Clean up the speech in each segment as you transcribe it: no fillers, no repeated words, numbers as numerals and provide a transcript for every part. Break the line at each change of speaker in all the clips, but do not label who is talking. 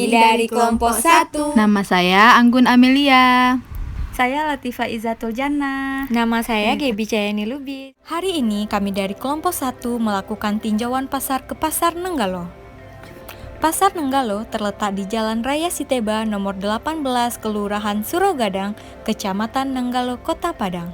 Kami dari kelompok 1.
Nama saya Anggun Amelia.
Saya Latifah Izzatul Jannah.
Nama saya Gebi Cayani Lubis.
Hari ini kami dari kelompok 1 melakukan tinjauan pasar ke Pasar Nenggalo. Pasar Nenggalo terletak di Jalan Raya Siteba nomor 18, Kelurahan Surogadang, Kecamatan Nenggalo, Kota Padang.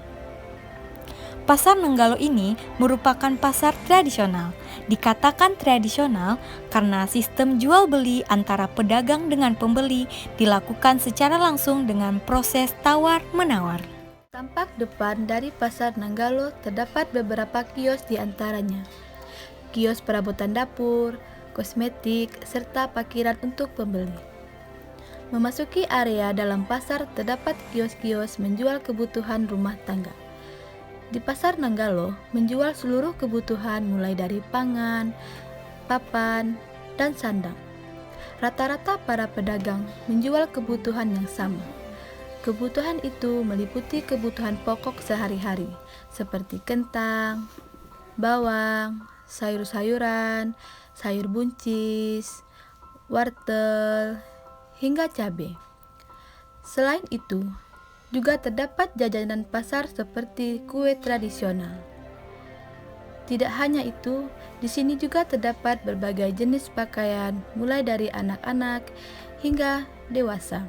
Pasar Nenggalo ini merupakan pasar tradisional. Dikatakan tradisional karena sistem jual beli antara pedagang dengan pembeli dilakukan secara langsung dengan proses tawar-menawar.
Tampak depan dari Pasar Nenggalo terdapat beberapa kios di antaranya. Kios perabotan dapur, kosmetik, serta parkiran untuk pembeli. Memasuki area dalam pasar terdapat kios-kios menjual kebutuhan rumah tangga. Di Pasar Nenggalo menjual seluruh kebutuhan mulai dari pangan, papan, dan sandang. Rata-rata para pedagang menjual kebutuhan yang sama. Kebutuhan itu meliputi kebutuhan pokok sehari-hari seperti kentang, bawang, sayur-sayuran, sayur buncis, wortel, hingga cabai. Selain itu, juga terdapat jajanan pasar seperti kue tradisional. Tidak hanya itu, di sini juga terdapat berbagai jenis pakaian mulai dari anak-anak hingga dewasa.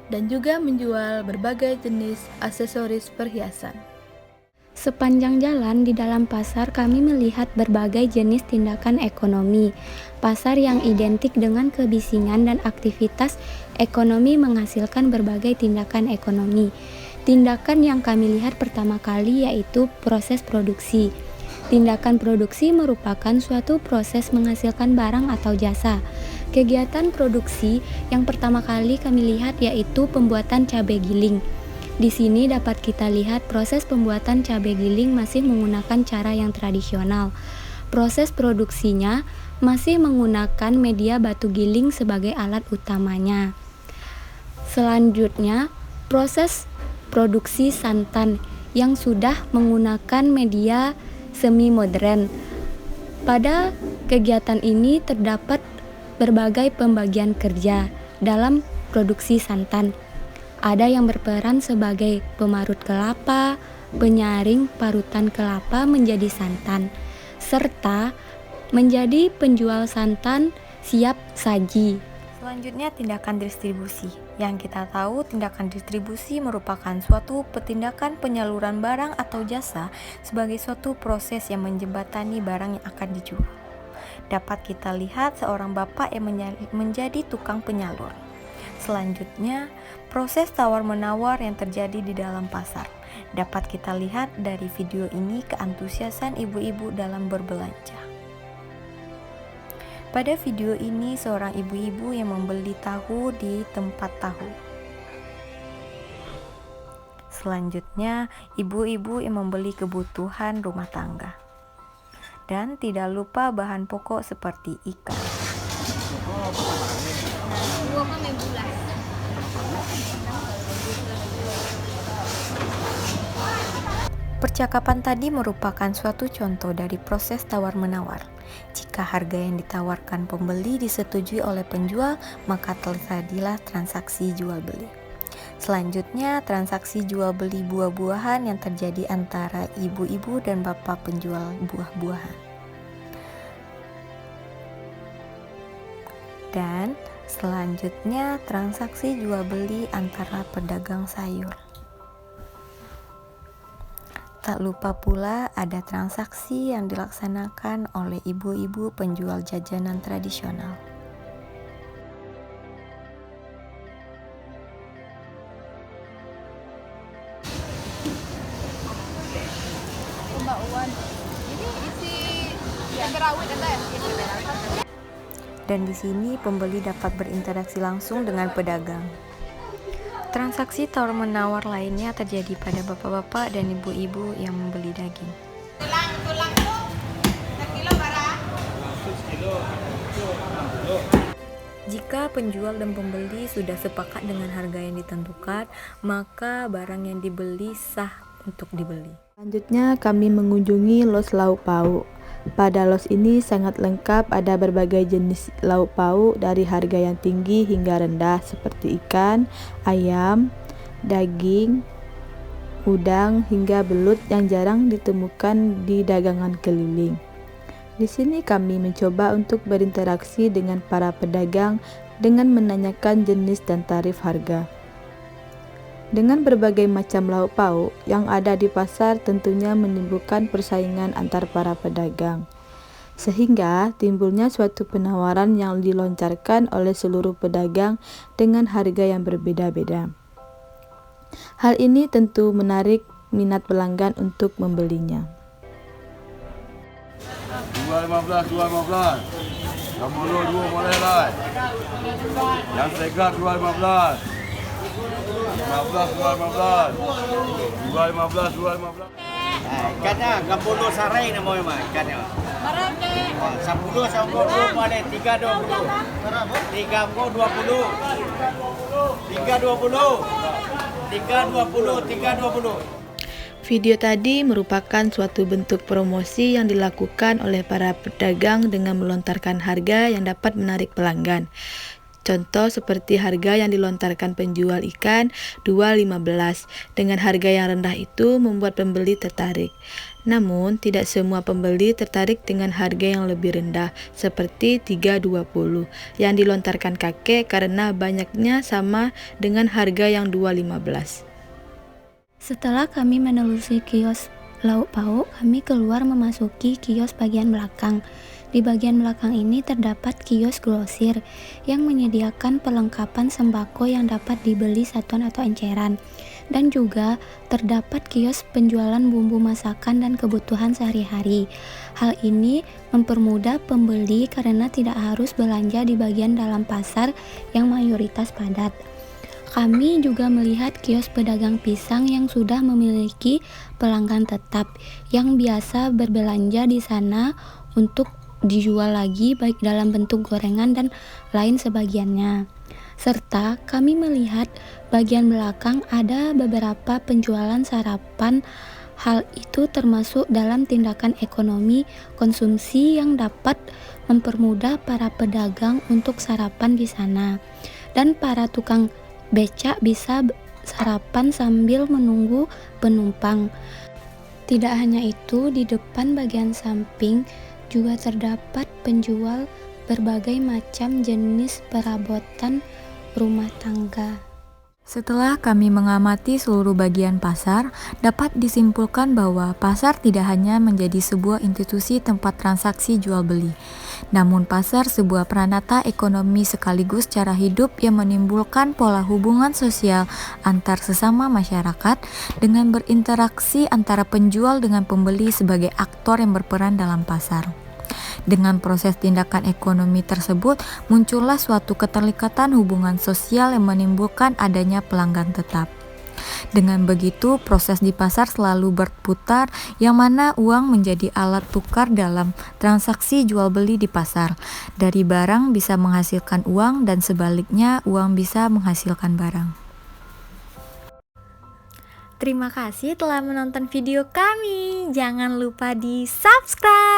Dan juga menjual berbagai jenis aksesoris perhiasan.
Sepanjang jalan di dalam pasar kami melihat berbagai jenis tindakan ekonomi. Pasar yang identik dengan kebisingan dan aktivitas ekonomi menghasilkan berbagai tindakan ekonomi. Tindakan yang kami lihat pertama kali yaitu proses produksi. Tindakan produksi merupakan suatu proses menghasilkan barang atau jasa. Kegiatan produksi yang pertama kali kami lihat yaitu pembuatan cabai giling. Di sini dapat kita lihat proses pembuatan cabai giling masih menggunakan cara yang tradisional. Proses produksinya masih menggunakan media batu giling sebagai alat utamanya. Selanjutnya, proses produksi santan yang sudah menggunakan media semi modern. Pada kegiatan ini terdapat berbagai pembagian kerja dalam produksi santan. Ada yang berperan sebagai pemarut kelapa, penyaring parutan kelapa menjadi santan, serta menjadi penjual santan siap saji.
Selanjutnya tindakan distribusi. Yang kita tahu tindakan distribusi merupakan suatu tindakan penyaluran barang atau jasa sebagai suatu proses yang menjembatani barang yang akan dijual. Dapat kita lihat seorang bapak yang menjadi tukang penyalur. Selanjutnya, proses tawar-menawar yang terjadi di dalam pasar. Dapat kita lihat dari video ini keantusiasan ibu-ibu dalam berbelanja. Pada video ini, seorang ibu-ibu yang membeli tahu di tempat tahu. Selanjutnya, ibu-ibu yang membeli kebutuhan rumah tangga. Dan tidak lupa bahan pokok seperti ikan. Percakapan tadi merupakan suatu contoh dari proses tawar-menawar. Jika harga yang ditawarkan pembeli disetujui oleh penjual, maka terjadilah transaksi jual-beli. Selanjutnya, transaksi jual-beli buah-buahan yang terjadi antara ibu-ibu dan bapak penjual buah-buahan. Dan selanjutnya, transaksi jual-beli antara pedagang sayur. Tak lupa pula ada transaksi yang dilaksanakan oleh ibu-ibu penjual jajanan tradisional.
Mbak Uwan, ini isi cabai rawit ada ya?
Dan di sini pembeli dapat berinteraksi langsung dengan pedagang. Transaksi tawar-menawar lainnya terjadi pada bapak-bapak dan ibu-ibu yang membeli daging.
Tulang tuh sekilo berapa?
Jika penjual dan pembeli sudah sepakat dengan harga yang ditentukan, maka barang yang dibeli sah untuk dibeli.
Selanjutnya kami mengunjungi Los Lauk Pauk. Pada los ini sangat lengkap, ada berbagai jenis lauk pauk dari harga yang tinggi hingga rendah seperti ikan, ayam, daging, udang hingga belut yang jarang ditemukan di dagangan keliling. Di sini kami mencoba untuk berinteraksi dengan para pedagang dengan menanyakan jenis dan tarif harga. Dengan berbagai macam lauk pauk yang ada di pasar tentunya menimbulkan persaingan antar para pedagang, sehingga timbulnya suatu penawaran yang dilontarkan oleh seluruh pedagang dengan harga yang berbeda-beda. Hal ini tentu menarik minat pelanggan untuk membelinya.
2.15, 2.15. Yang mulu 2 boleh lah. Yang segar 2.15. 15, 2.15. 2.15, 2.15.
Ikannya gambulo sarai nama memang ikannya. Oh, 10 sama 20 boleh 3.20. 3.20. 3.20.
Video tadi merupakan suatu bentuk promosi yang dilakukan oleh para pedagang dengan melontarkan harga yang dapat menarik pelanggan. Contoh seperti harga yang dilontarkan penjual ikan 2.15. Dengan harga yang rendah itu membuat pembeli tertarik. Namun tidak semua pembeli tertarik dengan harga yang lebih rendah seperti 3.20 yang dilontarkan kakek karena banyaknya sama dengan harga yang 2.15.
Setelah kami menelusuri kios lauk pauk, kami keluar memasuki kios bagian belakang. Di bagian belakang ini terdapat kios grosir yang menyediakan perlengkapan sembako yang dapat dibeli satuan atau enceran. Dan juga terdapat kios penjualan bumbu masakan dan kebutuhan sehari-hari. Hal ini mempermudah pembeli karena tidak harus belanja di bagian dalam pasar yang mayoritas padat. Kami juga melihat kios pedagang pisang yang sudah memiliki pelanggan tetap yang biasa berbelanja di sana untuk dijual lagi baik dalam bentuk gorengan dan lain sebagiannya. Serta kami melihat bagian belakang ada beberapa penjualan sarapan. Hal itu termasuk dalam tindakan ekonomi konsumsi yang dapat mempermudah para pedagang untuk sarapan di sana. Dan para tukang becak bisa sarapan sambil menunggu penumpang. Tidak hanya itu, di depan bagian samping juga terdapat penjual berbagai macam jenis perabotan rumah tangga.
Setelah kami mengamati seluruh bagian pasar, dapat disimpulkan bahwa pasar tidak hanya menjadi sebuah institusi tempat transaksi jual beli, namun pasar sebuah peranata ekonomi sekaligus cara hidup yang menimbulkan pola hubungan sosial antar sesama masyarakat dengan berinteraksi antara penjual dengan pembeli sebagai aktor yang berperan dalam pasar. Dengan proses tindakan ekonomi tersebut, muncullah suatu keterikatan hubungan sosial yang menimbulkan adanya pelanggan tetap. Dengan begitu, proses di pasar selalu berputar, yang mana uang menjadi alat tukar dalam transaksi jual beli di pasar. Dari barang bisa menghasilkan uang dan sebaliknya uang bisa menghasilkan barang. Terima kasih telah menonton video kami. Jangan lupa di subscribe.